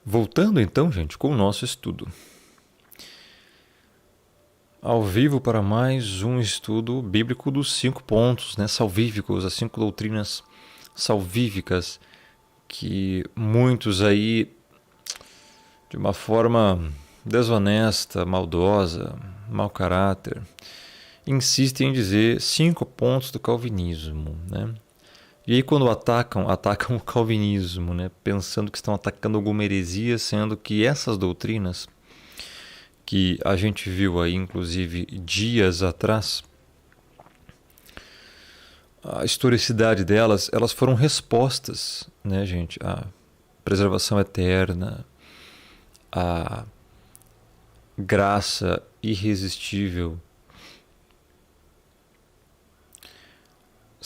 Voltando então, gente, com o nosso estudo. Ao vivo para mais um estudo bíblico dos 5 pontos, né, salvíficos, as 5 doutrinas salvíficas, que muitos aí, de uma forma desonesta, maldosa, mau caráter, insistem em dizer 5 pontos do calvinismo, né? E aí quando atacam o calvinismo, né, pensando que estão atacando alguma heresia, sendo que essas doutrinas, que a gente viu aí inclusive dias atrás, a historicidade delas, elas foram respostas, né, gente, à preservação eterna, à graça irresistível.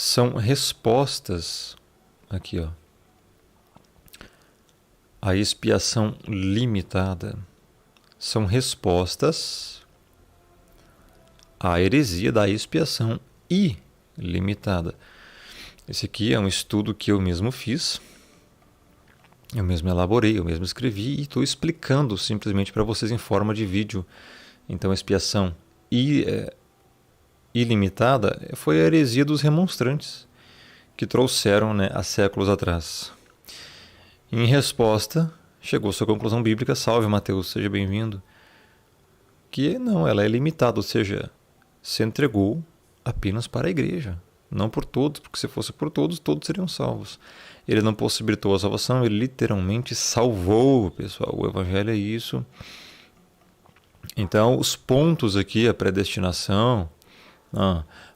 São respostas, aqui ó, à expiação limitada. São respostas à heresia da expiação ilimitada. Esse aqui é um estudo que eu mesmo fiz, eu mesmo elaborei, eu mesmo escrevi e estou explicando simplesmente para vocês em forma de vídeo. Então, a expiação ilimitada foi a heresia dos remonstrantes, que trouxeram, né, há séculos atrás. Em resposta, chegou sua conclusão bíblica, salve Mateus, seja bem-vindo, que não, ela é limitada, ou seja, se entregou apenas para a igreja, não por todos, porque se fosse por todos, todos seriam salvos. Ele não possibilitou a salvação, ele literalmente salvou, pessoal, o evangelho é isso. Então, os pontos aqui, a predestinação,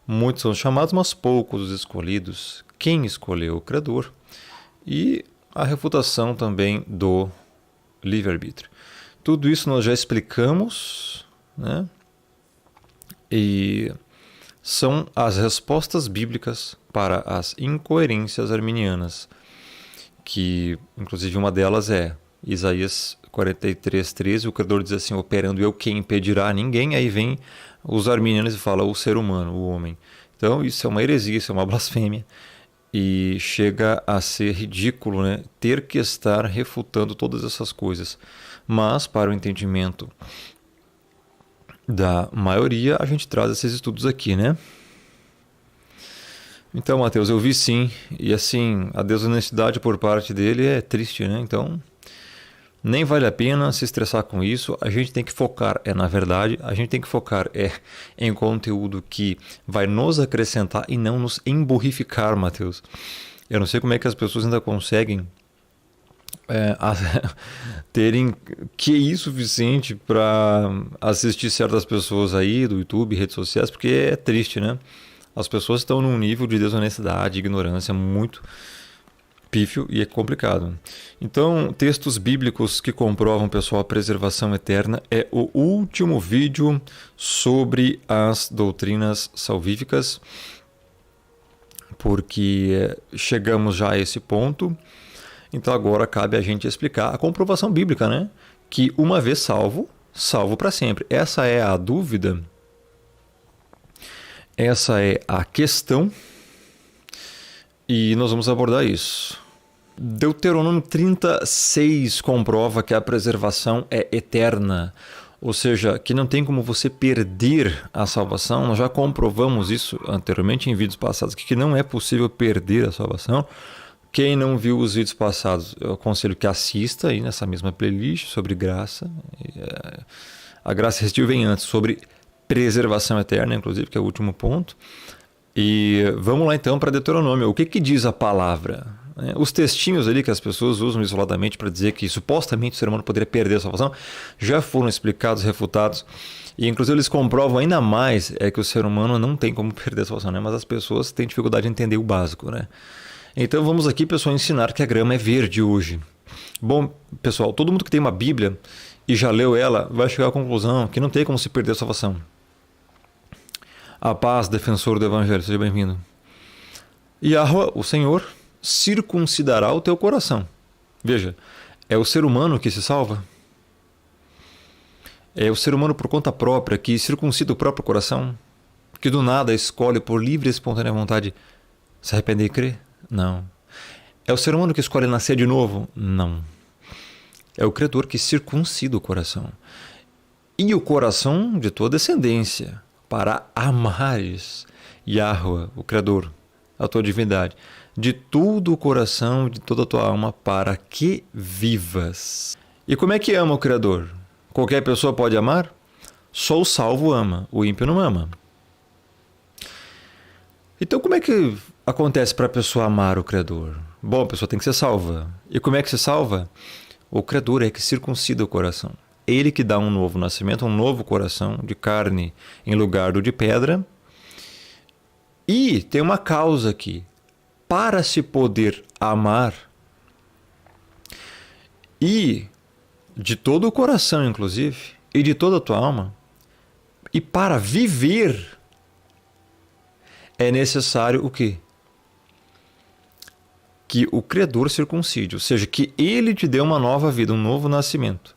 muitos são chamados, mas poucos os escolhidos. Quem escolheu? O Criador. E a refutação também do livre-arbítrio. Tudo isso nós já explicamos, né? E são as respostas bíblicas para as incoerências arminianas, que inclusive uma delas é Isaías 43:13, o Criador diz assim, operando eu, quem impedirá a ninguém? Aí vem os arminianos e falam o ser humano, o homem. Então isso é uma heresia, isso é uma blasfêmia. E chega a ser ridículo, né, ter que estar refutando todas essas coisas. Mas, para o entendimento da maioria, a gente traz esses estudos aqui, né? Então, Mateus, eu vi sim. E assim, a desonestidade por parte dele é triste, né? Então, nem vale a pena se estressar com isso. A gente tem que focar na verdade, a gente tem que focar em conteúdo que vai nos acrescentar e não nos emburrificar, Mateus. Eu não sei como é que as pessoas ainda conseguem terem QI suficiente para assistir certas pessoas aí do YouTube, redes sociais, porque é triste, né? As pessoas estão num nível de desonestidade, ignorância muito pífio e é complicado. Então, textos bíblicos que comprovam, pessoal, a preservação eterna é o último vídeo sobre as doutrinas salvíficas, porque chegamos já a esse ponto. Então agora cabe a gente explicar a comprovação bíblica, né? Que uma vez salvo, salvo para sempre. Essa é a dúvida, essa é a questão e nós vamos abordar isso. Deuteronômio 36 comprova que a preservação é eterna, ou seja, que não tem como você perder a salvação. Nós já comprovamos isso anteriormente em vídeos passados, que não é possível perder a salvação. Quem não viu os vídeos passados, eu aconselho que assista aí nessa mesma playlist sobre graça. A graça resistível vem antes, sobre preservação eterna, inclusive, que é o último ponto. E vamos lá então para Deuteronômio. O que diz a palavra? Os textinhos ali que as pessoas usam isoladamente para dizer que supostamente o ser humano poderia perder a salvação já foram explicados, refutados. E inclusive eles comprovam ainda mais que o ser humano não tem como perder a salvação, né? Mas as pessoas têm dificuldade de entender o básico, né? Então vamos aqui, pessoal, ensinar que a grama é verde hoje. Bom, pessoal, todo mundo que tem uma Bíblia e já leu ela vai chegar à conclusão que não tem como se perder a salvação. A paz, defensor do Evangelho, seja bem-vindo. Yahweh, o Senhor, circuncidará o teu coração. Veja, é o ser humano que se salva? É o ser humano por conta própria que circuncida o próprio coração? Que do nada escolhe por livre e espontânea vontade se arrepender e crer? Não. É o ser humano que escolhe nascer de novo? Não. É o Criador que circuncida o coração. E o coração de tua descendência, para amares Yahweh, o Criador, a tua divindade, de todo o coração, de toda a tua alma, para que vivas. E como é que ama o Criador? Qualquer pessoa pode amar? Só o salvo ama, o ímpio não ama. Então como é que acontece para a pessoa amar o Criador? Bom, a pessoa tem que ser salva. E como é que se salva? O Criador é que circuncida o coração. Ele que dá um novo nascimento, um novo coração de carne em lugar do de pedra. E tem uma causa aqui. Para se poder amar, e de todo o coração, inclusive, e de toda a tua alma, e para viver, é necessário o quê? Que o Criador circuncide, ou seja, que Ele te dê uma nova vida, um novo nascimento.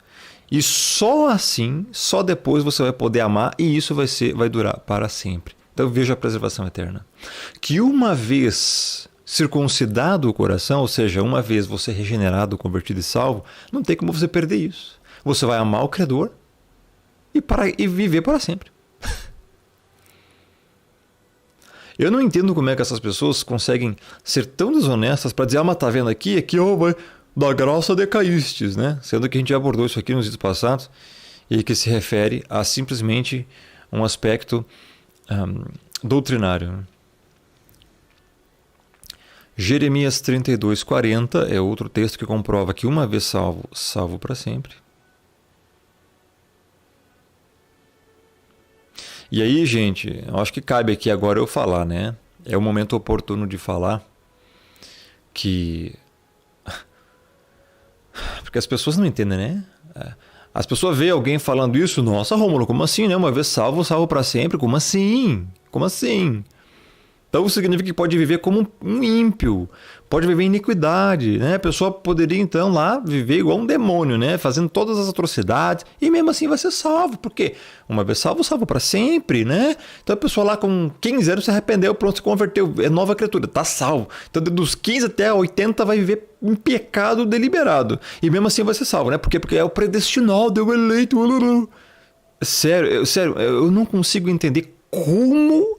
E só assim, só depois você vai poder amar e isso vai durar para sempre. Então veja a preservação eterna. Que uma vez circuncidado o coração, ou seja, uma vez você regenerado, convertido e salvo, não tem como você perder isso. Você vai amar o Criador e viver para sempre. Eu não entendo como é que essas pessoas conseguem ser tão desonestas para dizer, mas tá vendo aqui vai da graça decaístes, né? Sendo que a gente já abordou isso aqui nos vídeos passados e que se refere a simplesmente um aspecto doutrinário. Jeremias 32:40 é outro texto que comprova que uma vez salvo, salvo para sempre. E aí, gente, eu acho que cabe aqui agora eu falar, né? É o momento oportuno de falar que... Porque as pessoas não entendem, né? As pessoas veem alguém falando isso, nossa, Rômulo, como assim, né? Uma vez salvo, salvo para sempre? Como assim? Como assim? Então significa que pode viver como um ímpio, pode viver em iniquidade, né? A pessoa poderia então lá viver igual um demônio, né? Fazendo todas as atrocidades e mesmo assim vai ser salvo, porque uma vez salvo, salvo para sempre, né? Então a pessoa lá com 15 anos se arrependeu, pronto, se converteu, é nova criatura, tá salvo. Então dos 15 até 80 vai viver em pecado deliberado e mesmo assim vai ser salvo, né? Porque é o predestinado, é o eleito. Sério, eu não consigo entender como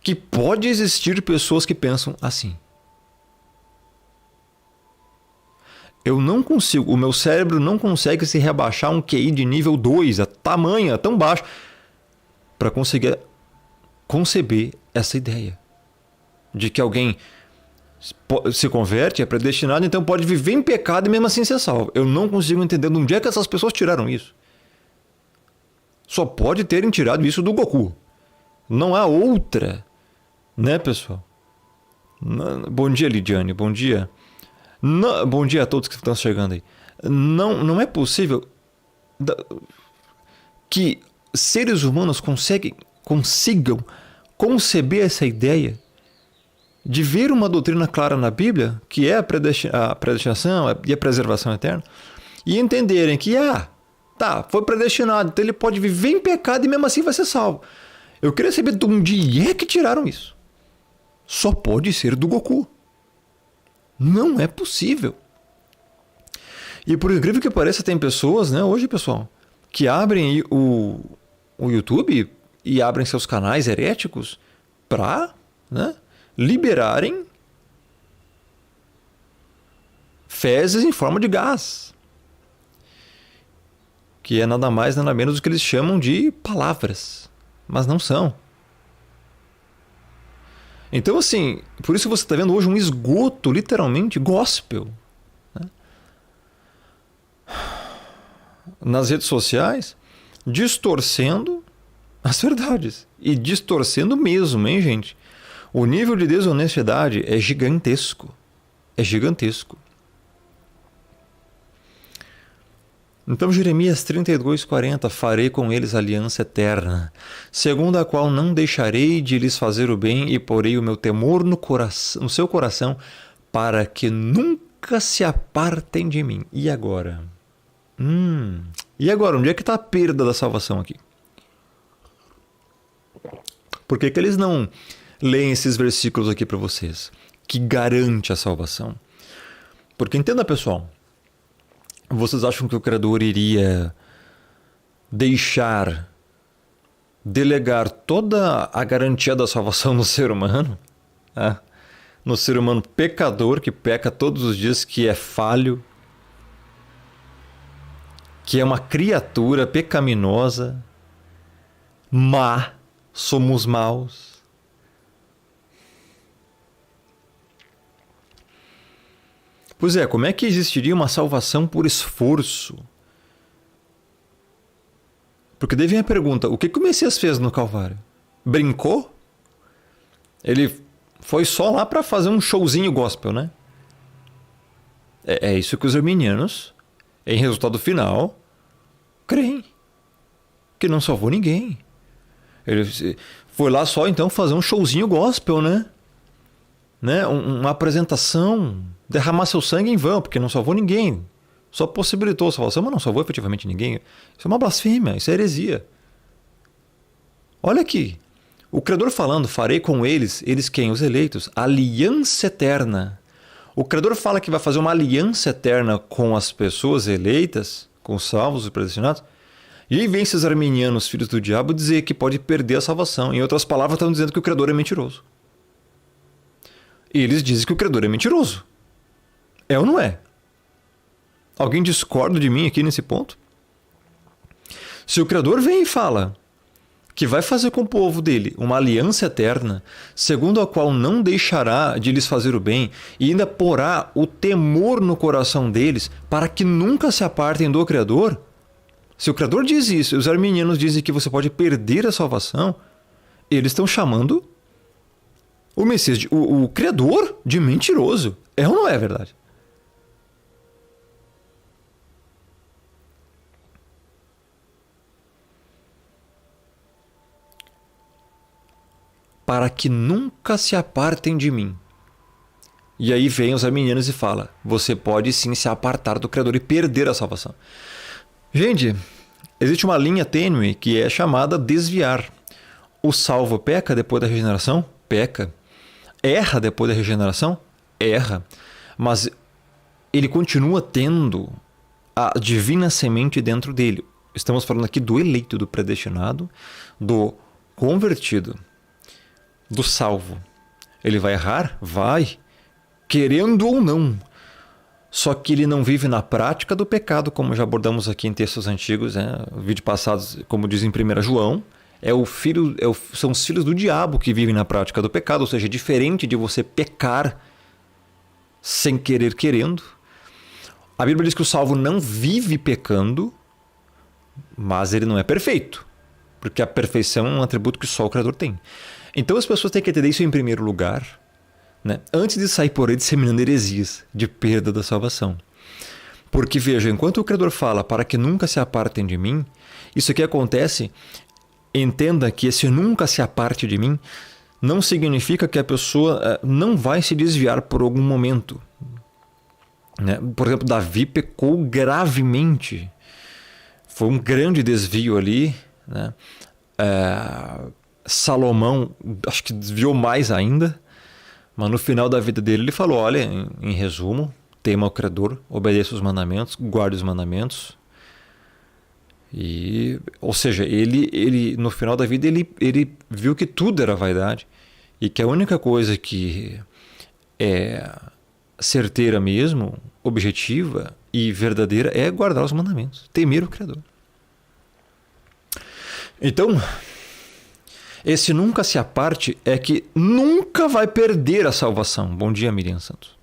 que pode existir pessoas que pensam assim. Eu não consigo, o meu cérebro não consegue se rebaixar um QI de nível 2, a tamanha, tão baixo, para conseguir conceber essa ideia de que alguém se converte, é predestinado, então pode viver em pecado e mesmo assim ser salvo. Eu não consigo entender de onde é que essas pessoas tiraram isso. Só pode terem tirado isso do Goku. Não há outra. Né, pessoal? Bom dia, Lidiane. Bom dia. Bom dia a todos que estão chegando aí. Não é possível que seres humanos consigam conceber essa ideia de ver uma doutrina clara na Bíblia, que é a predestinação e a preservação eterna, e entenderem que, foi predestinado, então ele pode viver em pecado e mesmo assim vai ser salvo. Eu queria saber de onde é que tiraram isso. Só pode ser do Goku. Não é possível. E por incrível que pareça, tem pessoas, né, hoje, pessoal, que abrem o YouTube e abrem seus canais heréticos para, né, liberarem fezes em forma de gás. Que é nada mais, nada menos do que eles chamam de palavras. Mas não são. Então, assim, por isso você está vendo hoje um esgoto, literalmente, gospel, né? Nas redes sociais, distorcendo as verdades. E distorcendo mesmo, hein, gente? O nível de desonestidade é gigantesco. É gigantesco. Então, Jeremias 32:40, farei com eles aliança eterna, segundo a qual não deixarei de lhes fazer o bem e porei o meu temor no seu coração, para que nunca se apartem de mim. E agora? E agora? Onde é que está a perda da salvação aqui? Por que eles não leem esses versículos aqui para vocês, que garante a salvação? Porque entenda, pessoal, Vocês acham que o Criador iria delegar toda a garantia da salvação no ser humano? Ah, no ser humano pecador, que peca todos os dias, que é falho, que é uma criatura pecaminosa, má, somos maus. Pois é, como é que existiria uma salvação por esforço? Porque daí vem a pergunta, o que o Messias fez no Calvário? Brincou? Ele foi só lá para fazer um showzinho gospel, né? É isso que os arminianos, em resultado final, creem. Que não salvou ninguém. Ele foi lá só então fazer um showzinho gospel, né? Uma apresentação, derramar seu sangue em vão, porque não salvou ninguém. Só possibilitou a salvação, mas não salvou efetivamente ninguém. Isso é uma blasfêmia, isso é heresia. Olha aqui, o Criador falando, farei com eles quem? Os eleitos, aliança eterna. O Criador fala que vai fazer uma aliança eterna com as pessoas eleitas, com os salvos e predestinados. E aí vem esses arminianos, filhos do diabo, dizer que pode perder a salvação. Em outras palavras, estão dizendo que o Criador é mentiroso. E eles dizem que o Criador é mentiroso. É ou não é? Alguém discorda de mim aqui nesse ponto? Se o Criador vem e fala que vai fazer com o povo dele uma aliança eterna, segundo a qual não deixará de lhes fazer o bem, e ainda porá o temor no coração deles, para que nunca se apartem do Criador, se o Criador diz isso, e os arminianos dizem que você pode perder a salvação, eles estão chamando o Messias, o Criador, de mentiroso. É ou não é verdade? Para que nunca se apartem de mim. E aí vem os arminianos e fala, você pode sim se apartar do Criador e perder a salvação. Gente, existe uma linha tênue que é chamada desviar. O salvo peca depois da regeneração? Peca. Erra depois da regeneração? Erra. Mas ele continua tendo a divina semente dentro dele. Estamos falando aqui do eleito, do predestinado, do convertido, do salvo. Ele vai errar? Vai. Querendo ou não. Só que ele não vive na prática do pecado, como já abordamos aqui em textos antigos, né? Vídeo passados, como diz em 1 João, são os filhos do diabo que vivem na prática do pecado, ou seja, é diferente de você pecar sem querer querendo. A Bíblia diz que o salvo não vive pecando, mas ele não é perfeito, porque a perfeição é um atributo que só o Criador tem. Então as pessoas têm que entender isso em primeiro lugar, né? Antes de sair por aí disseminando heresias de perda da salvação. Porque veja, enquanto o Criador fala para que nunca se apartem de mim, isso aqui acontece, entenda que esse nunca se aparte de mim não significa que a pessoa não vai se desviar por algum momento. Né? Por exemplo, Davi pecou gravemente. Foi um grande desvio ali, né? Salomão, acho que desviou mais ainda, mas no final da vida dele ele falou, olha, em resumo, tema o Criador, obedeça os mandamentos, guarde os mandamentos. Ou seja, ele no final da vida ele viu que tudo era vaidade e que a única coisa que é certeira mesmo, objetiva e verdadeira é guardar os mandamentos, temer o Criador. Então, esse nunca se aparte é que nunca vai perder a salvação. Bom dia, Miriam Santos.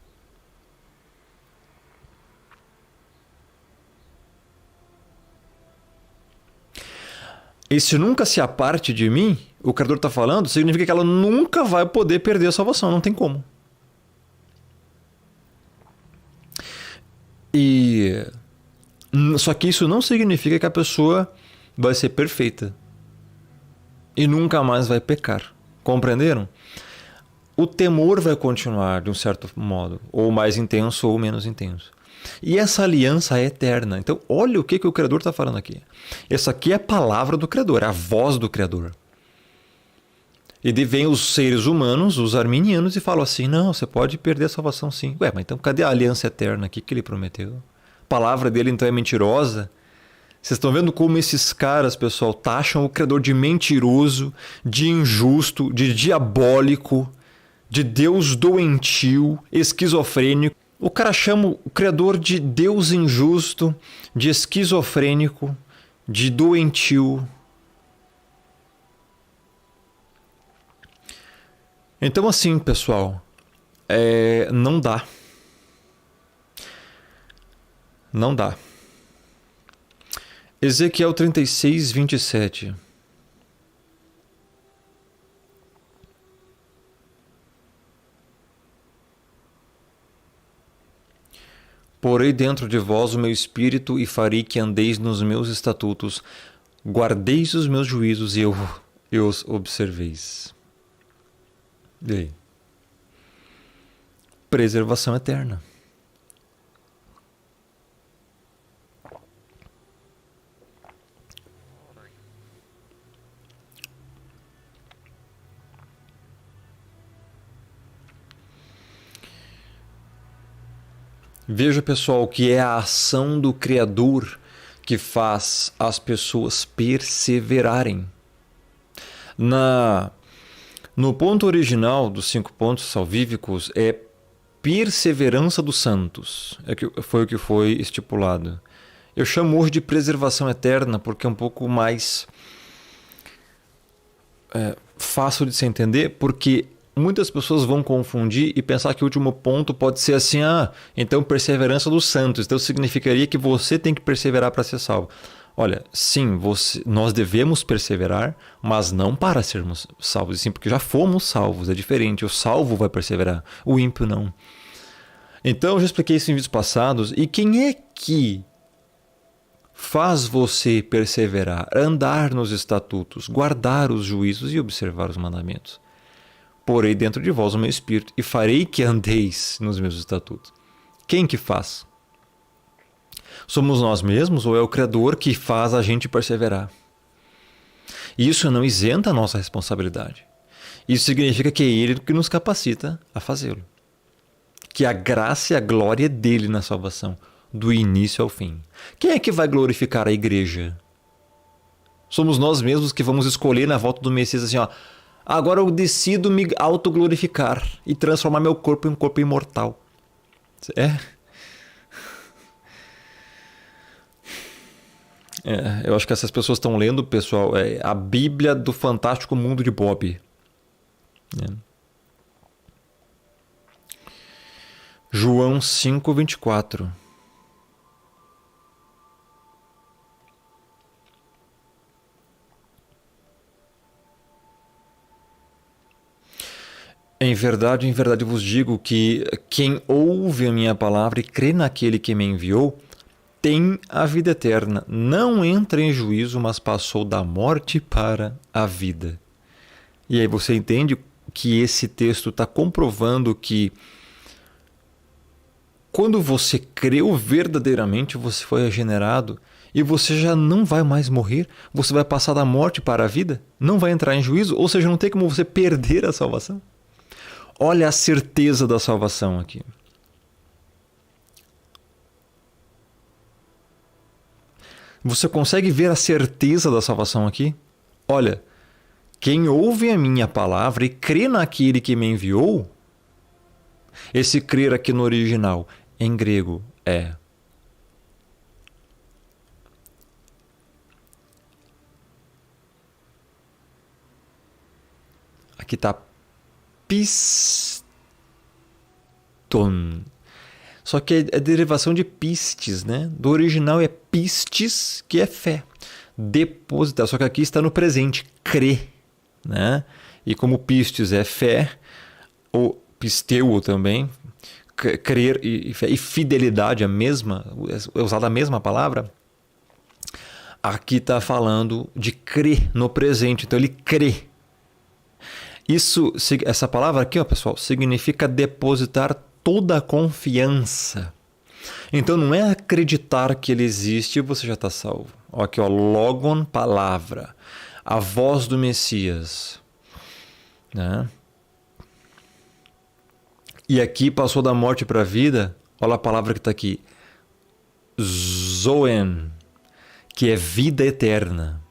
Esse nunca se aparte de mim, o Criador está falando, significa que ela nunca vai poder perder a salvação, não tem como. Só que isso não significa que a pessoa vai ser perfeita e nunca mais vai pecar. Compreenderam? O temor vai continuar de um certo modo, ou mais intenso ou menos intenso. E essa aliança é eterna. Então, olha o que o Criador está falando aqui. Essa aqui é a palavra do Criador, a voz do Criador. E daí vem os seres humanos, os arminianos, e falam assim, não, você pode perder a salvação sim. Ué, mas então cadê a aliança eterna aqui que ele prometeu? palavra dele então é mentirosa. Vocês estão vendo como esses caras, pessoal, taxam o Criador de mentiroso, de injusto, de diabólico, de Deus doentio, esquizofrênico. O cara chama o Criador de Deus injusto, de esquizofrênico, de doentio. Então assim, pessoal, não dá. Não dá. Ezequiel 36, 27. Porei dentro de vós o meu espírito e farei que andeis nos meus estatutos, guardeis os meus juízos e os observeis. E aí? Preservação eterna. Veja, pessoal, que é a ação do Criador que faz as pessoas perseverarem. No ponto original dos 5 pontos salvíficos é perseverança dos santos. Foi o que foi estipulado. Eu chamo hoje de preservação eterna porque é um pouco mais fácil de se entender, porque muitas pessoas vão confundir e pensar que o último ponto pode ser assim, então perseverança dos santos. Então significaria que você tem que perseverar para ser salvo. Olha, sim, nós devemos perseverar, mas não para sermos salvos, sim, porque já fomos salvos, é diferente. O salvo vai perseverar, o ímpio não. Então eu já expliquei isso em vídeos passados. E quem é que faz você perseverar, andar nos estatutos, guardar os juízos e observar os mandamentos? Porei dentro de vós o meu espírito e farei que andeis nos meus estatutos. Quem que faz? Somos nós mesmos ou é o Criador que faz a gente perseverar? Isso não isenta a nossa responsabilidade. Isso significa que é Ele que nos capacita a fazê-lo. Que a graça e a glória é dele na salvação, do início ao fim. Quem é que vai glorificar a igreja? Somos nós mesmos que vamos escolher na volta do Messias assim, agora eu decido me autoglorificar e transformar meu corpo em um corpo imortal. Eu acho que essas pessoas estão lendo, pessoal, a Bíblia do Fantástico Mundo de Bob. João 5, 24. Em verdade vos digo que quem ouve a minha palavra e crê naquele que me enviou, tem a vida eterna. Não entra em juízo, mas passou da morte para a vida. E aí você entende que esse texto está comprovando que quando você creu verdadeiramente, você foi regenerado e você já não vai mais morrer, você vai passar da morte para a vida, não vai entrar em juízo, ou seja, não tem como você perder a salvação. Olha a certeza da salvação aqui. Você consegue ver a certeza da salvação aqui? Olha, quem ouve a minha palavra e crê naquele que me enviou, esse crer aqui no original, em grego, aqui está piston. Só que é derivação de pistes, né? Do original é pistes, que é fé. Depositar. Só que aqui está no presente, crer, né? E como pistes é fé, ou pisteu também, crer e fé, e fidelidade, é usada a mesma palavra. Aqui está falando de crer no presente, então ele crê. Essa palavra aqui, pessoal, significa depositar toda a confiança. Então não é acreditar que ele existe e você já está salvo. Aqui, logon, palavra, a voz do Messias, né? E aqui passou da morte para a vida. Olha a palavra que está aqui, Zoen, que é vida eterna.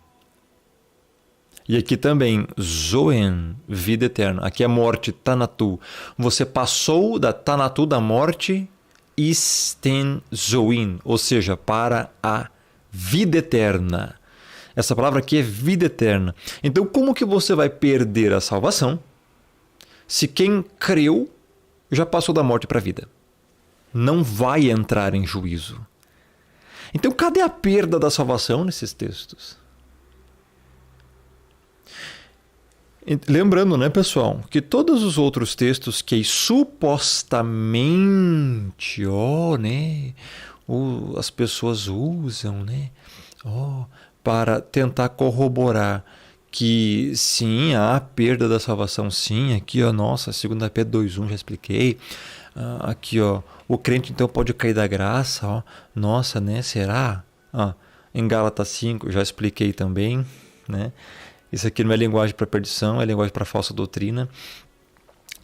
E aqui também, Zoen, vida eterna. Aqui é morte, Tanatu. Você passou da Tanatu, da morte, Isten Zoin, ou seja, para a vida eterna. Essa palavra aqui é vida eterna. Então, como que você vai perder a salvação se quem creu já passou da morte para a vida? Não vai entrar em juízo. Então, cadê a perda da salvação nesses textos? Lembrando, né, pessoal, que todos os outros textos que supostamente, as pessoas usam, para tentar corroborar que sim, há perda da salvação, sim, aqui, 2 Pedro 2:1, já expliquei. Aqui, o crente então pode cair da graça, será? Em Gálatas 5, já expliquei também, né? Isso aqui não é linguagem para perdição, é linguagem para falsa doutrina.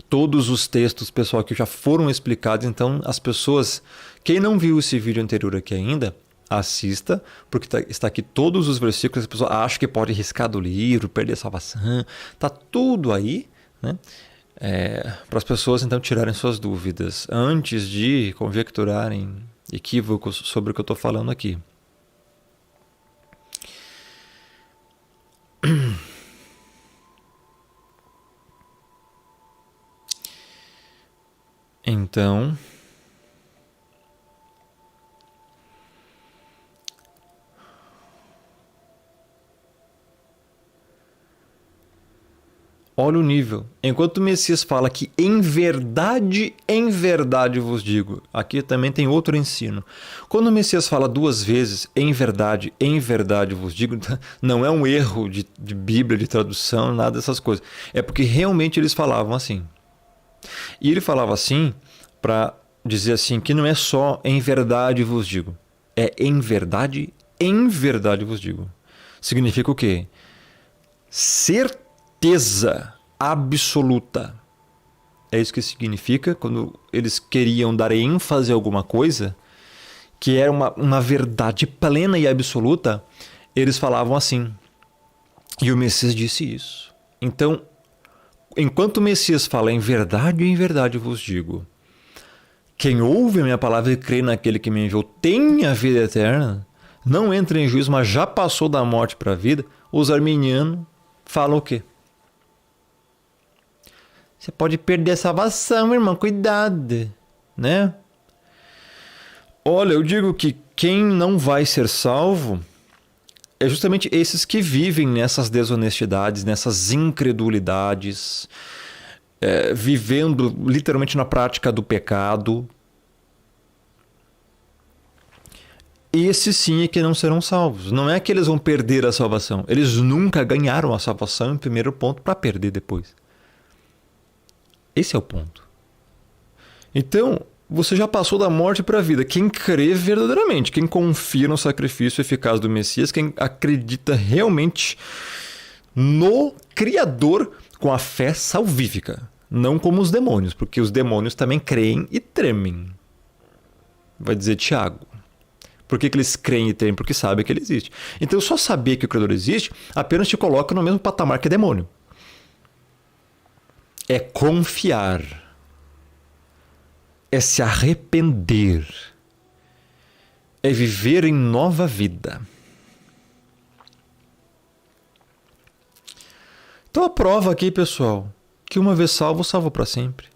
Todos os textos, pessoal, que já foram explicados, então as pessoas, quem não viu esse vídeo anterior aqui ainda, assista, porque está aqui todos os versículos, as pessoas acham que pode riscar do livro, perder a salvação, está tudo aí, né? Para as pessoas então tirarem suas dúvidas antes de conjecturarem equívocos sobre o que eu estou falando aqui. Então, olha o nível. Enquanto o Messias fala que em verdade vos digo, aqui também tem outro ensino. Quando o Messias fala 2 vezes em verdade vos digo, não é um erro de Bíblia, de tradução, nada dessas coisas. É porque realmente eles falavam assim. E ele falava assim para dizer assim que não é só em verdade vos digo, é em verdade vos digo. Significa o quê? Certeza absoluta. É isso que significa quando eles queriam dar ênfase a alguma coisa, que era uma verdade plena e absoluta, eles falavam assim. E o Messias disse isso. Então, enquanto o Messias fala em verdade vos digo, quem ouve a minha palavra e crê naquele que me enviou tem a vida eterna, não entra em juízo, mas já passou da morte para a vida. Os arminianos falam o quê? Você pode perder a salvação, irmão, cuidado, né? Olha, eu digo que quem não vai ser salvo é justamente esses que vivem nessas desonestidades, nessas incredulidades, vivendo literalmente na prática do pecado. Esses sim é que não serão salvos. Não é que eles vão perder a salvação. Eles nunca ganharam a salvação em primeiro ponto para perder depois. Esse é o ponto. Então, você já passou da morte para a vida. Quem crê verdadeiramente, quem confia no sacrifício eficaz do Messias, quem acredita realmente no Criador com a fé salvífica. Não como os demônios, porque os demônios também creem e tremem. Vai dizer Tiago. Por que eles creem e tremem? Porque sabem que ele existe. Então, só saber que o Criador existe apenas te coloca no mesmo patamar que demônio. É confiar. É se arrepender. É viver em nova vida. Então a prova aqui, pessoal, que uma vez salvo, salvo para sempre.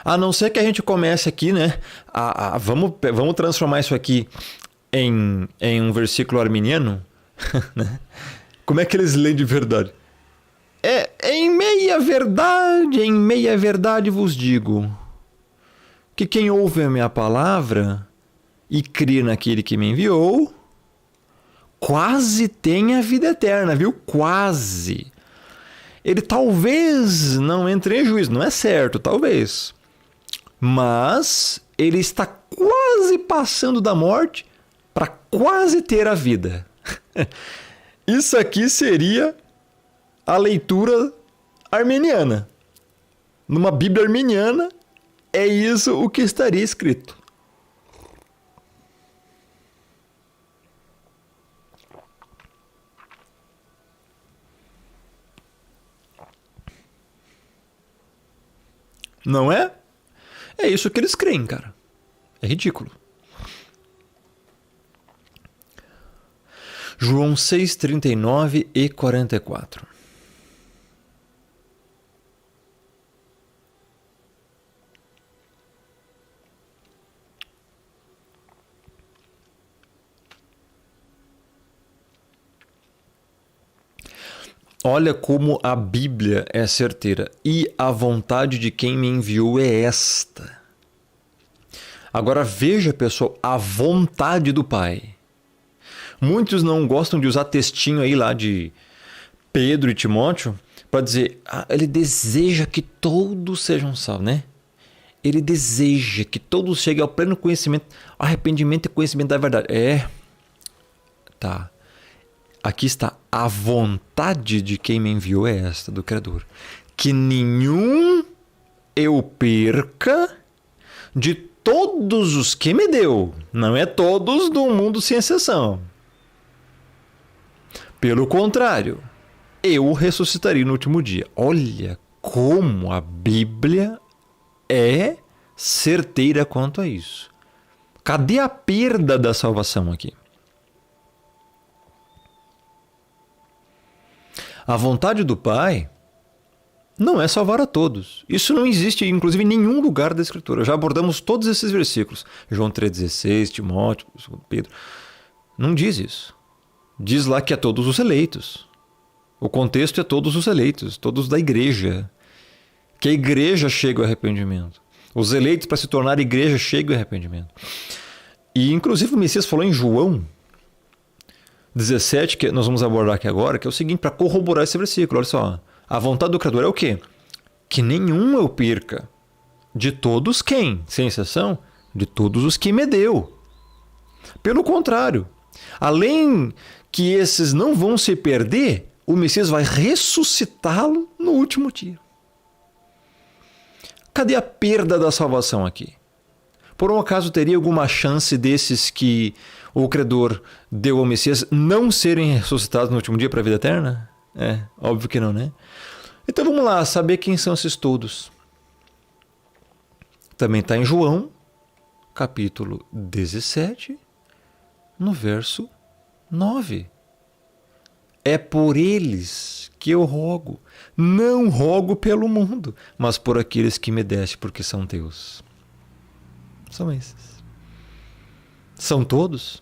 A não ser que a gente comece aqui, né? Vamos transformar isso aqui em um versículo arminiano. Né? Como é que eles leem de verdade? Em meia verdade vos digo que quem ouve a minha palavra e crê naquele que me enviou, quase tem a vida eterna, viu? Quase. Ele talvez não entre em juízo, não é certo, talvez. Mas ele está quase passando da morte para quase ter a vida. Isso aqui seria a leitura arminiana. Numa Bíblia arminiana, é isso o que estaria escrito. Não é? É isso que eles creem, cara. É ridículo. João 6, 39 e 44. Olha como a Bíblia é certeira. E a vontade de quem me enviou é esta. Agora veja, pessoal, a vontade do Pai. Muitos não gostam de usar textinho aí lá de Pedro e Timóteo para dizer, ele deseja que todos sejam salvos, né? Ele deseja que todos cheguem ao pleno conhecimento, arrependimento e conhecimento da verdade. Tá. Aqui está, a vontade de quem me enviou é esta, do Criador. Que nenhum eu perca de todos os que me deu. Não é todos do mundo sem exceção. Pelo contrário, eu ressuscitarei no último dia. Olha como a Bíblia é certeira quanto a isso. Cadê a perda da salvação aqui? A vontade do Pai não é salvar a todos. Isso não existe, inclusive, em nenhum lugar da Escritura. Já abordamos todos esses versículos. João 3,16, Timóteo, Pedro. Não diz isso. Diz lá que é todos os eleitos. O contexto é todos os eleitos, todos da igreja. Que a igreja chega ao arrependimento. Os eleitos para se tornar igreja chegam ao arrependimento. E, inclusive, o Messias falou em João 17, que nós vamos abordar aqui agora, que é o seguinte, para corroborar esse versículo. Olha só, a vontade do Criador é o quê? Que nenhum eu perca. De todos quem? Sem exceção, de todos os que me deu. Pelo contrário, além que esses não vão se perder, o Messias vai ressuscitá-lo no último dia. Cadê a perda da salvação aqui? Por um acaso teria alguma chance desses que o Criador deu ao Messias não serem ressuscitados no último dia para a vida eterna? Óbvio que não, né? Então vamos lá, saber quem são esses todos. Também está em João, capítulo 17, no verso 9. É por eles que eu rogo. Não rogo pelo mundo, mas por aqueles que me deste, porque são teus. São esses. São todos.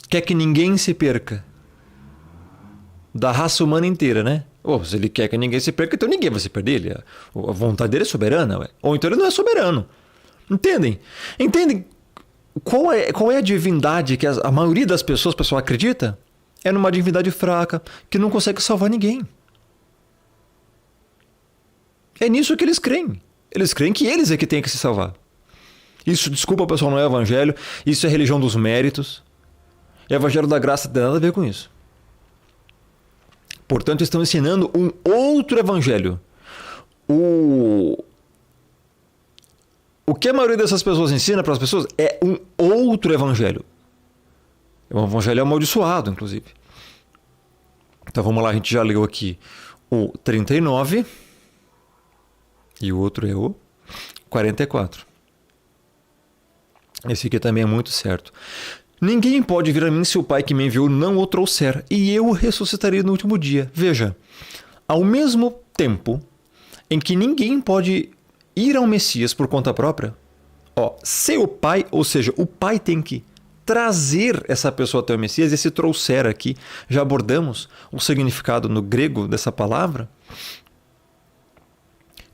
Quer que ninguém se perca. Da raça humana inteira, né? Se ele quer que ninguém se perca, então ninguém vai se perder. A vontade dele é soberana. Ué. Ou então ele não é soberano. Entendem? Entendem qual é a divindade que a maioria das pessoas, pessoal, acredita? É numa divindade fraca, que não consegue salvar ninguém. É nisso que eles creem. Eles creem que eles é que têm que se salvar. Isso, desculpa, pessoal, não é evangelho. Isso é religião dos méritos. E o evangelho da graça não tem nada a ver com isso. Portanto, estão ensinando um outro evangelho. O que a maioria dessas pessoas ensina para as pessoas é um outro evangelho. É um evangelho amaldiçoado, inclusive. Então vamos lá, a gente já leu aqui o 39 e o outro é o 44. Esse aqui também é muito certo. Ninguém pode vir a mim se o Pai que me enviou não o trouxer, e eu o ressuscitarei no último dia. Veja, ao mesmo tempo em que ninguém pode ir ao Messias por conta própria, se o Pai, ou seja, o Pai tem que trazer essa pessoa até o Messias, e se trouxer aqui, já abordamos o significado no grego dessa palavra,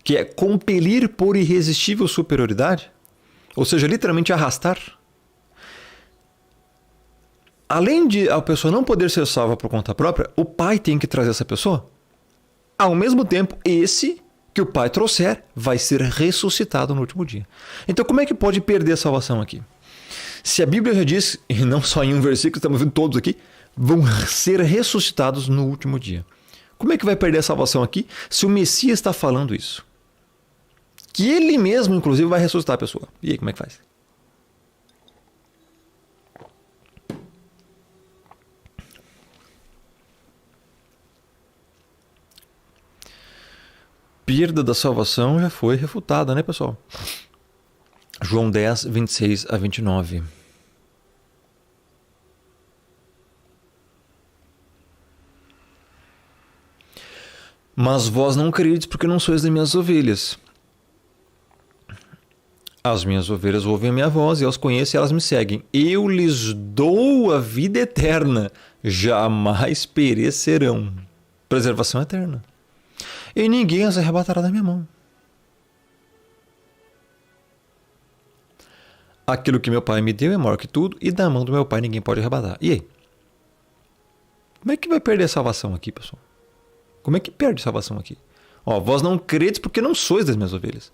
que é compelir por irresistível superioridade, ou seja, literalmente arrastar. Além de a pessoa não poder ser salva por conta própria, o Pai tem que trazer essa pessoa. Ao mesmo tempo, esse que o Pai trouxer vai ser ressuscitado no último dia. Então, como é que pode perder a salvação aqui? Se a Bíblia já diz, e não só em um versículo, estamos vendo todos aqui, vão ser ressuscitados no último dia. Como é que vai perder a salvação aqui se o Messias está falando isso? Que ele mesmo, inclusive, vai ressuscitar a pessoa. E aí, como é que faz? perda da salvação já foi refutada, né, pessoal? João 10, 26 a 29. Mas vós não credes porque não sois das minhas ovelhas. As minhas ovelhas ouvem a minha voz, e elas conheço e elas me seguem. Eu lhes dou a vida eterna, jamais perecerão. Preservação eterna. E ninguém as arrebatará da minha mão. Aquilo que meu pai me deu é maior que tudo, e da mão do meu pai ninguém pode arrebatar. E aí? Como é que vai perder a salvação aqui, pessoal? Como é que perde a salvação aqui? Ó, vós não credes porque não sois das minhas ovelhas.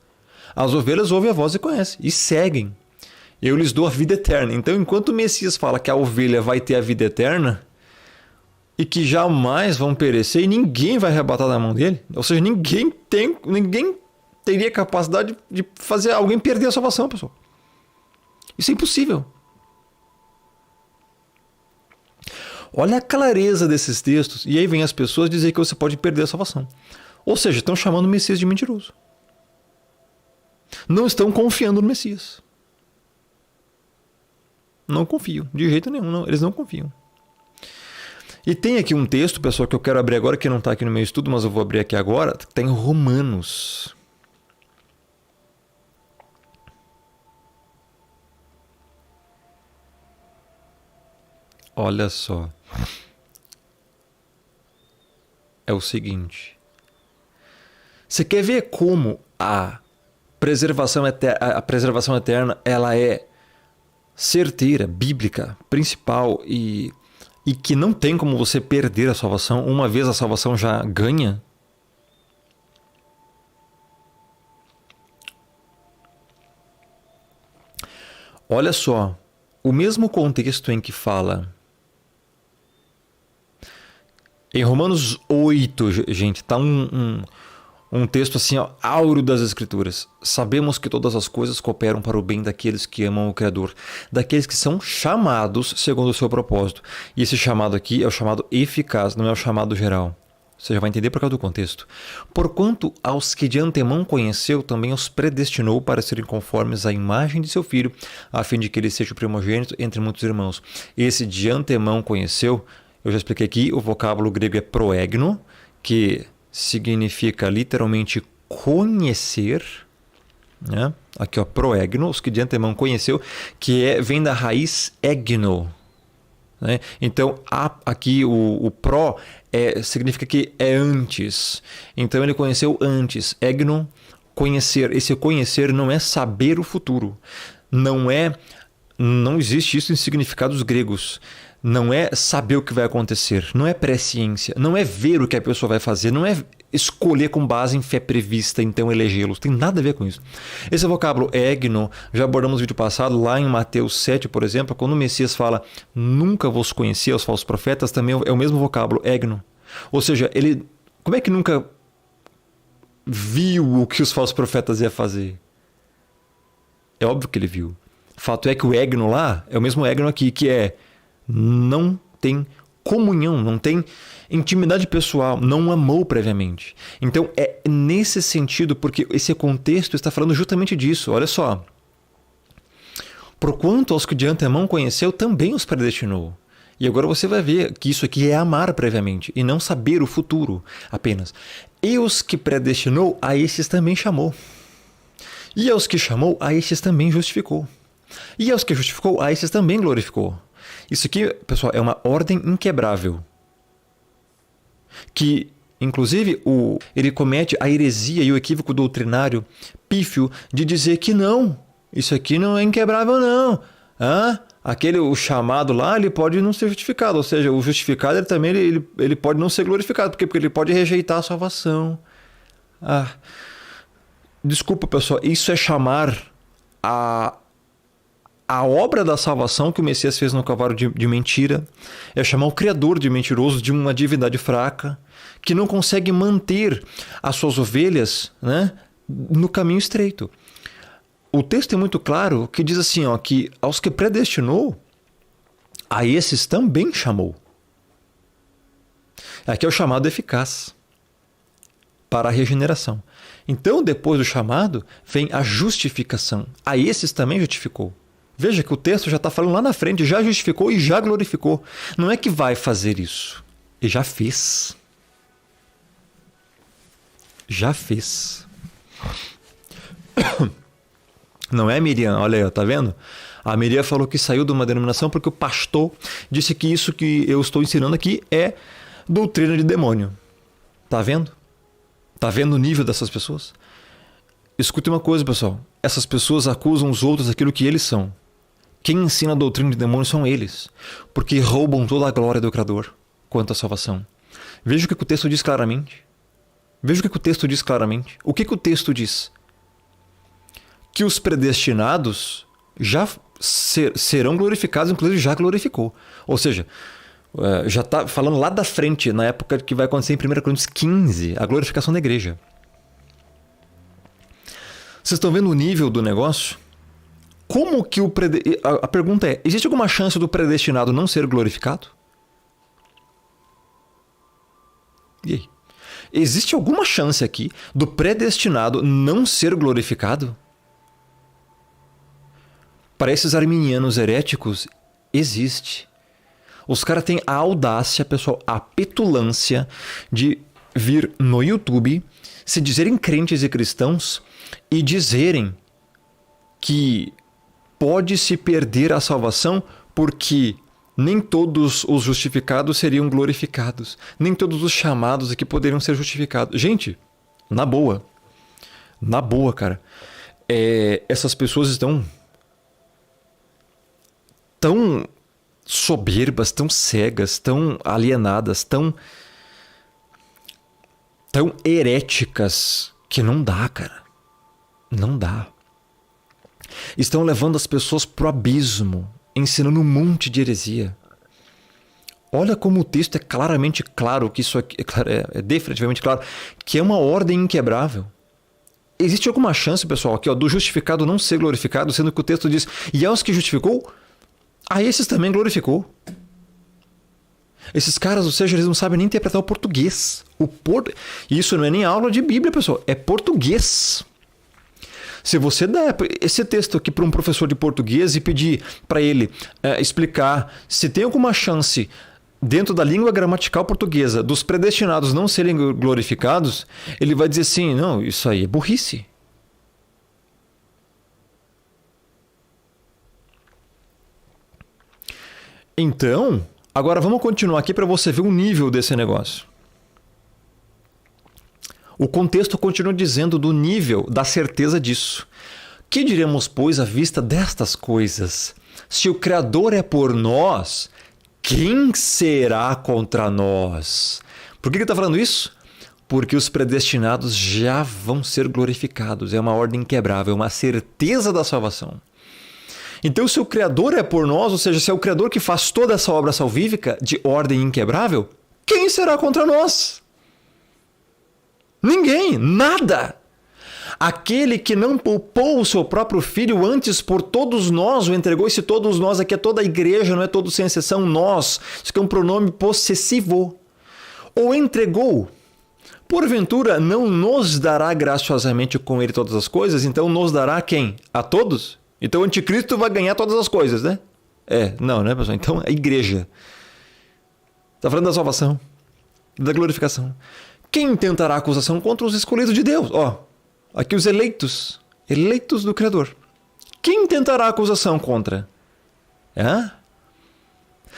As ovelhas ouvem a voz e conhecem, e seguem. Eu lhes dou a vida eterna. Então, enquanto o Messias fala que a ovelha vai ter a vida eterna, e que jamais vão perecer, e ninguém vai arrebatar da mão dele, ou seja, ninguém teria capacidade de fazer alguém perder a salvação, pessoal. Isso é impossível. Olha a clareza desses textos. E aí vem as pessoas dizer que você pode perder a salvação. Ou seja, estão chamando o Messias de mentiroso. Não estão confiando no Messias. Não confiam, de jeito nenhum. Não, eles não confiam. E tem aqui um texto, pessoal, que eu quero abrir agora, que não está aqui no meu estudo, mas eu vou abrir aqui agora, que está em Romanos. Olha só. É o seguinte. Você quer ver como a preservação eterna ela é certeira, bíblica, principal e que não tem como você perder a salvação uma vez a salvação já ganha? Olha só, o mesmo contexto em que fala em Romanos 8, gente, está um texto assim, ó, áureo das Escrituras. Sabemos que todas as coisas cooperam para o bem daqueles que amam o Criador, daqueles que são chamados segundo o seu propósito. E esse chamado aqui é o chamado eficaz, não é o chamado geral. Você já vai entender por causa do contexto. Porquanto aos que de antemão conheceu, também os predestinou para serem conformes à imagem de seu Filho, a fim de que ele seja o primogênito entre muitos irmãos. Esse de antemão conheceu, eu já expliquei aqui, o vocábulo grego é proegno, que significa literalmente conhecer, né? Aqui, ó, proegno, os que de antemão conheceu, que vem da raiz egno, né? Então, aqui o pro significa que é antes. Então, ele conheceu antes. Egno, conhecer. Esse conhecer não é saber o futuro. Não existe isso em significados gregos. Não é saber o que vai acontecer, não é presciência, não é ver o que a pessoa vai fazer, não é escolher com base em fé prevista, então elegê-los. Tem nada a ver com isso. Esse vocábulo egno, já abordamos no vídeo passado, lá em Mateus 7, por exemplo, quando o Messias fala nunca vos conheci aos falsos profetas, também é o mesmo vocábulo, egno. Ou seja, como é que nunca viu o que os falsos profetas iam fazer? É óbvio que ele viu. O fato é que o egno lá é o mesmo egno aqui, que não tem comunhão, não tem intimidade pessoal, não amou previamente. Então é nesse sentido, porque esse contexto está falando justamente disso. Olha só. Porquanto aos que de antemão conheceu, também os predestinou. E agora você vai ver que isso aqui é amar previamente e não saber o futuro apenas. E os que predestinou, a esses também chamou. E aos que chamou, a esses também justificou. E aos que justificou, a esses também glorificou. Isso aqui, pessoal, é uma ordem inquebrável. Que, inclusive, ele comete a heresia e o equívoco doutrinário pífio de dizer que não, isso aqui não é inquebrável, não. O chamado lá, ele pode não ser justificado. Ou seja, o justificado ele pode não ser glorificado. Por quê? Porque ele pode rejeitar a salvação. Desculpa, pessoal, isso é chamar a obra da salvação que o Messias fez no Calvário de mentira, é chamar o Criador de mentiroso, de uma divindade fraca, que não consegue manter as suas ovelhas, né, no caminho estreito. O texto é muito claro que diz assim, ó, que aos que predestinou, a esses também chamou. Aqui é o chamado eficaz para a regeneração. Então, depois do chamado, vem a justificação. A esses também justificou. Veja que o texto já está falando lá na frente, já justificou e já glorificou. Não é que vai fazer isso. E já fez. Já fez. Não é, Miriam? Olha aí, tá vendo? A Miriam falou que saiu de uma denominação porque o pastor disse que isso que eu estou ensinando aqui é doutrina de demônio. Tá vendo? Tá vendo o nível dessas pessoas? Escute uma coisa, pessoal. Essas pessoas acusam os outros daquilo que eles são. Quem ensina a doutrina de demônio são eles, porque roubam toda a glória do Criador quanto à salvação. Veja o que o texto diz claramente. Veja o que o texto diz claramente. O que o texto diz? Que os predestinados já serão glorificados, inclusive já glorificou. Ou seja, já está falando lá da frente, na época que vai acontecer em 1 Coríntios 15, a glorificação da igreja. Vocês estão vendo o nível do negócio? Como que a pergunta é, existe alguma chance do predestinado não ser glorificado? E aí? Existe alguma chance aqui do predestinado não ser glorificado? Para esses arminianos heréticos, existe. Os caras têm a audácia, pessoal, a petulância de vir no YouTube, se dizerem crentes e cristãos e dizerem que pode-se perder a salvação porque nem todos os justificados seriam glorificados. Nem todos os chamados aqui poderiam ser justificados. Gente, na boa. Na boa, cara. Essas pessoas estão tão soberbas, tão cegas, tão alienadas, tão heréticas que não dá, cara. Não dá. Estão levando as pessoas pro abismo, ensinando um monte de heresia. Olha como o texto é claramente claro, que isso aqui é definitivamente claro, que é uma ordem inquebrável. Existe alguma chance, pessoal, aqui, do justificado não ser glorificado, sendo que o texto diz, e aos que justificou, a esses também glorificou. Esses caras, ou seja, eles não sabem nem interpretar o português. Isso não é nem aula de Bíblia, pessoal, é português. Se você der esse texto aqui para um professor de português e pedir para ele explicar se tem alguma chance dentro da língua gramatical portuguesa dos predestinados não serem glorificados, ele vai dizer assim, não, isso aí é burrice. Então, agora vamos continuar aqui para você ver o nível desse negócio. O contexto continua dizendo do nível da certeza disso. Que diremos, pois, à vista destas coisas? Se o Criador é por nós, quem será contra nós? Por que ele está falando isso? Porque os predestinados já vão ser glorificados. É uma ordem inquebrável, é uma certeza da salvação. Então, se o Criador é por nós, ou seja, se é o Criador que faz toda essa obra salvífica de ordem inquebrável, quem será contra nós? Ninguém, nada. Aquele que não poupou o seu próprio filho antes por todos nós o entregou, e se todos nós aqui é toda a igreja, não é todos sem exceção, nós, isso que é um pronome possessivo, o entregou, porventura não nos dará graciosamente com ele todas as coisas? Então nos dará quem? A todos? Então o anticristo vai ganhar todas as coisas, né? Não, né, pessoal? Então a igreja. Está falando da salvação, da glorificação. Quem tentará acusação contra os escolhidos de Deus? Aqui os eleitos do Criador. Quem tentará acusação contra?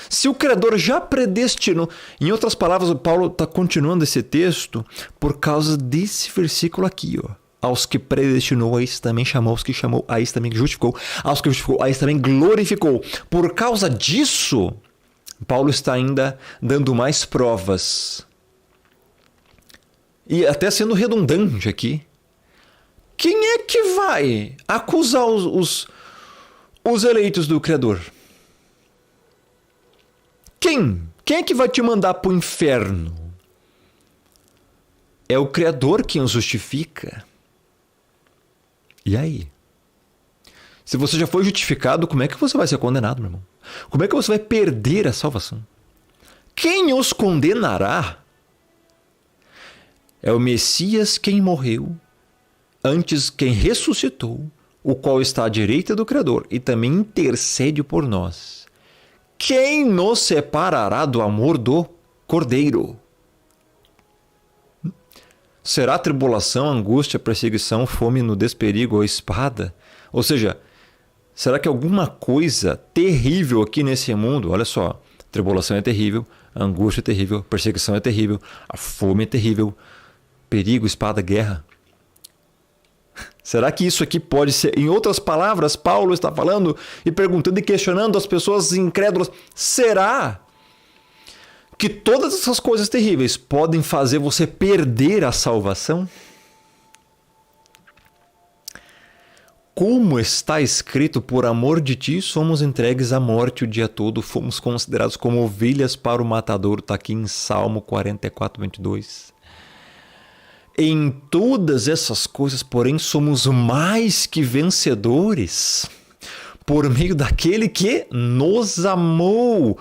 Se o Criador já predestinou, em outras palavras, o Paulo está continuando esse texto por causa desse versículo aqui, Aos que predestinou, a isso também chamou, aos que chamou, a isso também justificou, aos que justificou, a isso também glorificou. Por causa disso, Paulo está ainda dando mais provas. E até sendo redundante aqui. Quem é que vai acusar os eleitos do Criador? Quem? Quem é que vai te mandar para o inferno? É o Criador quem os justifica. E aí? Se você já foi justificado, como é que você vai ser condenado, meu irmão? Como é que você vai perder a salvação? Quem os condenará? É o Messias quem morreu, Antes, quem ressuscitou, o qual está à direita do Criador e também intercede por nós. Quem nos separará do amor do Cordeiro? Será tribulação, angústia, perseguição, fome, nudez, perigo ou espada? Ou seja, será que alguma coisa terrível aqui nesse mundo, olha só, tribulação é terrível, angústia é terrível, perseguição é terrível, a fome é terrível, perigo, espada, guerra. Será que isso aqui pode ser, em outras palavras, Paulo está falando e perguntando e questionando as pessoas incrédulas, será que todas essas coisas terríveis podem fazer você perder a salvação? Como está escrito, por amor de ti somos entregues à morte o dia todo, fomos considerados como ovelhas para o matadouro, está aqui em Salmo 44, 22. Em todas essas coisas, porém, somos mais que vencedores por meio daquele que nos amou.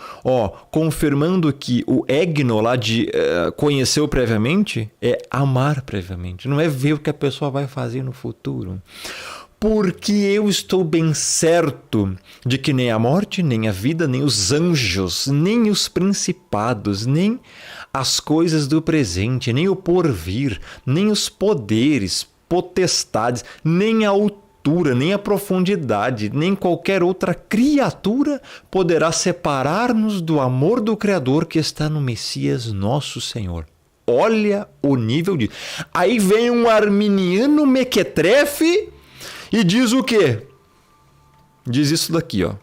Confirmando que o egno lá de conheceu previamente é amar previamente. Não é ver o que a pessoa vai fazer no futuro. Porque eu estou bem certo de que nem a morte, nem a vida, nem os anjos, nem os principados, nem as coisas do presente, nem o porvir, nem os poderes, potestades, nem a altura, nem a profundidade, nem qualquer outra criatura poderá separar-nos do amor do Criador que está no Messias nosso Senhor. Olha o nível de... Aí vem um arminiano mequetrefe e diz o quê? Diz isso daqui, ó.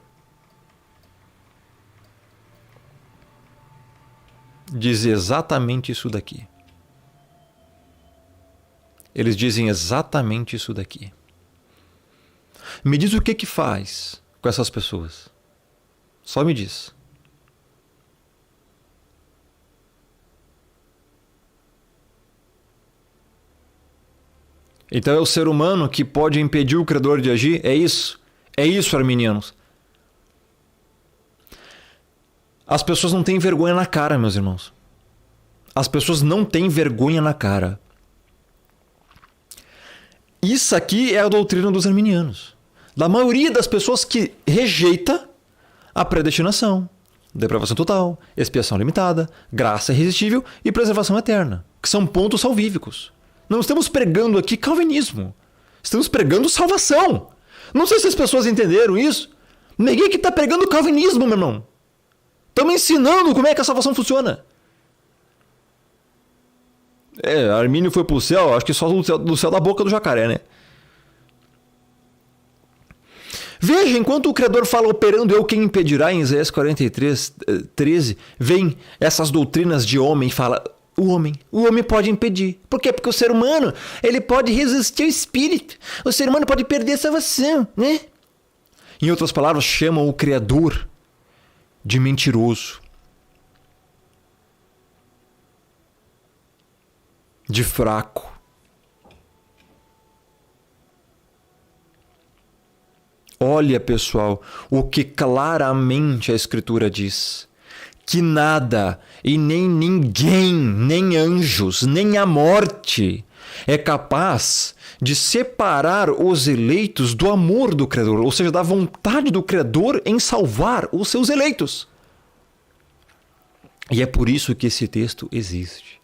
Diz exatamente isso daqui. Eles dizem exatamente isso daqui. Me diz o que faz com essas pessoas. Só me diz. Então é o ser humano que pode impedir o Criador de agir? É isso? É isso, arminianos. As pessoas não têm vergonha na cara, meus irmãos. As pessoas não têm vergonha na cara. Isso aqui é a doutrina dos arminianos. Da maioria das pessoas que rejeita a predestinação, depravação total, expiação limitada, graça irresistível e preservação eterna, que são pontos salvíficos. Não estamos pregando aqui calvinismo. Estamos pregando salvação. Não sei se as pessoas entenderam isso. Ninguém que está pregando calvinismo, meu irmão. Estamos ensinando como é que a salvação funciona. Armínio foi para o céu, acho que só do céu da boca do jacaré, né? Veja, enquanto o Criador fala operando eu quem impedirá, em Isaías 43, 13, vem essas doutrinas de homem e fala... O homem pode impedir. Por quê? Porque o ser humano, ele pode resistir ao espírito. O ser humano pode perder a salvação, né? Em outras palavras, chamam o Criador de mentiroso, de fraco. Olha, pessoal, o que claramente a Escritura diz. Que nada e nem ninguém, nem anjos, nem a morte é capaz de separar os eleitos do amor do Criador, ou seja, da vontade do Criador em salvar os seus eleitos. E é por isso que esse texto existe,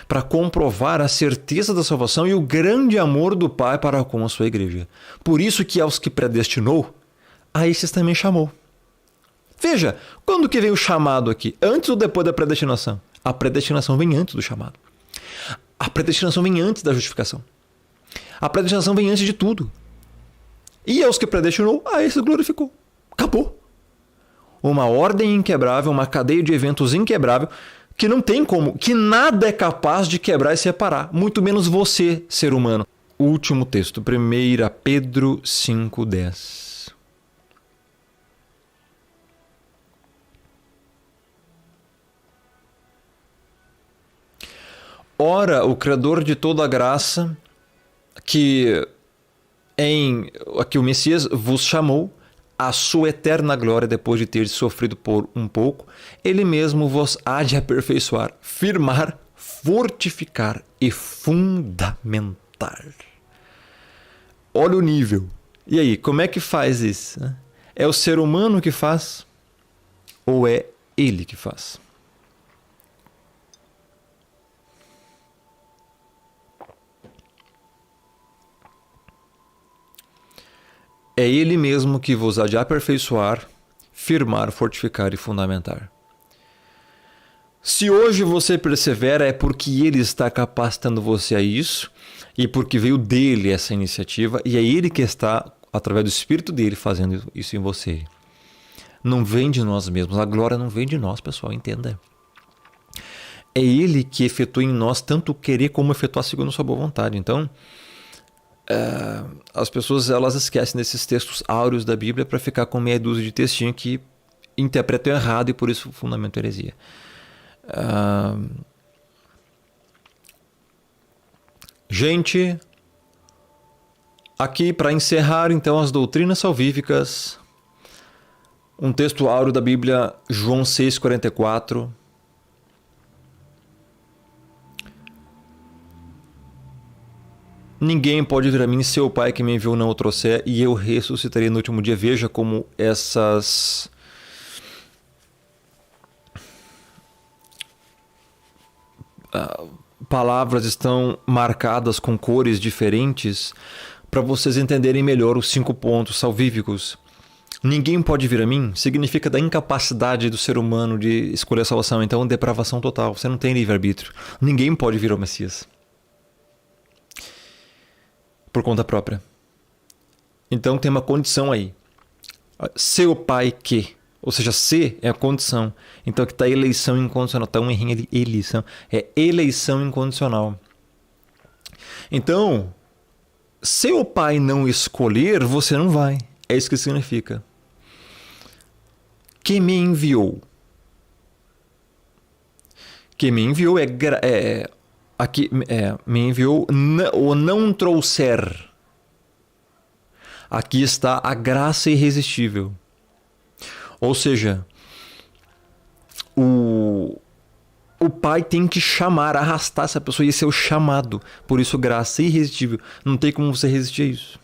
para comprovar a certeza da salvação e o grande amor do Pai para com a sua igreja. Por isso que aos que predestinou, a esses também chamou. Veja, quando que vem o chamado aqui? Antes ou depois da predestinação? A predestinação vem antes do chamado. A predestinação vem antes da justificação. A predestinação vem antes de tudo. E aos que predestinou, a esse glorificou. Acabou. Uma ordem inquebrável, uma cadeia de eventos inquebrável, que não tem como, que nada é capaz de quebrar e separar, muito menos você, ser humano. Último texto, 1 Pedro 5:10. Ora, o Criador de toda a graça, que o Messias vos chamou à sua eterna glória depois de ter sofrido por um pouco, ele mesmo vos há de aperfeiçoar, firmar, fortificar e fundamentar. Olha o nível. E aí, como é que faz isso? É o ser humano que faz ou é ele que faz? É ele mesmo que vos há de aperfeiçoar, firmar, fortificar e fundamentar. Se hoje você persevera é porque ele está capacitando você a isso e porque veio dele essa iniciativa e é ele que está, através do Espírito dele, fazendo isso em você. Não vem de nós mesmos. A glória não vem de nós, pessoal, entenda. É ele que efetua em nós tanto o querer como efetuar segundo a sua boa vontade. Então, as pessoas elas esquecem desses textos áureos da Bíblia para ficar com meia dúzia de textinho que interpretam errado e por isso fundamentam heresia. Gente, aqui para encerrar então as doutrinas salvíficas, um texto áureo da Bíblia, João 6,44. Ninguém pode vir a mim se o Pai que me enviou não o trouxer, e eu ressuscitarei no último dia. Veja como essas palavras estão marcadas com cores diferentes para vocês entenderem melhor os 5 pontos salvíficos. Ninguém pode vir a mim significa da incapacidade do ser humano de escolher a salvação. Então, depravação total. Você não tem livre-arbítrio. Ninguém pode vir ao Messias por conta própria. Então tem uma condição aí. Se o Pai que, ou seja, se é a condição. Então aqui está eleição incondicional. Está um errinho ali, eleição. É eleição incondicional. Então, se o Pai não escolher, você não vai. É isso que significa. Que me enviou. Que me enviou aqui me enviou ou não trouxer. Aqui está a graça irresistível. Ou seja, o Pai tem que chamar, arrastar essa pessoa e esse é o chamado. Por isso, graça irresistível. Não tem como você resistir a isso.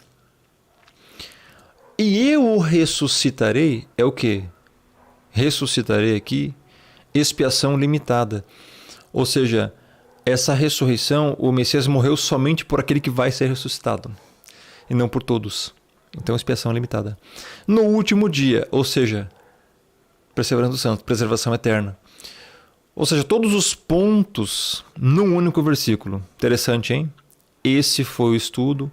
E eu o ressuscitarei é o quê? Ressuscitarei aqui, expiação limitada. Ou seja, essa ressurreição, o Messias morreu somente por aquele que vai ser ressuscitado, e não por todos. Então, expiação limitada. No último dia, ou seja, perseverança dos santos, preservação eterna. Ou seja, todos os pontos num único versículo. Interessante, hein? Esse foi o estudo.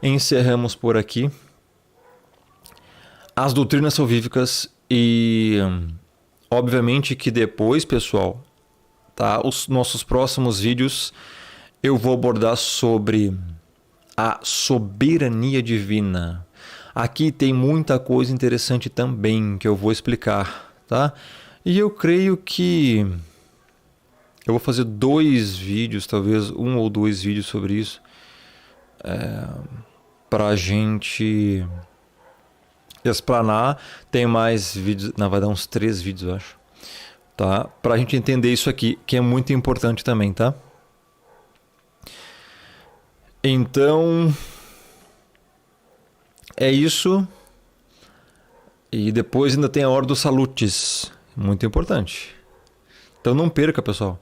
Encerramos por aqui as doutrinas salvíficas e, obviamente, que depois, pessoal, tá? Os nossos próximos vídeos eu vou abordar sobre a soberania divina. Aqui tem muita coisa interessante também que eu vou explicar, tá? E eu creio que eu vou fazer 2 vídeos, talvez 1 ou 2 vídeos sobre isso, para a gente explanar. Tem mais vídeos, não, vai dar uns 3 vídeos, eu acho. Tá? Para a gente entender isso aqui, que é muito importante também, tá? Então, é isso. E depois ainda tem a hora dos salutes, muito importante. Então não perca, pessoal.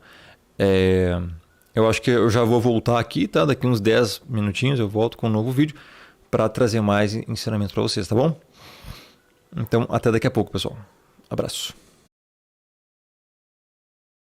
Eu acho que eu já vou voltar aqui, tá? Daqui uns 10 minutinhos eu volto com um novo vídeo para trazer mais ensinamentos para vocês, tá bom? Então, até daqui a pouco, pessoal. Abraço.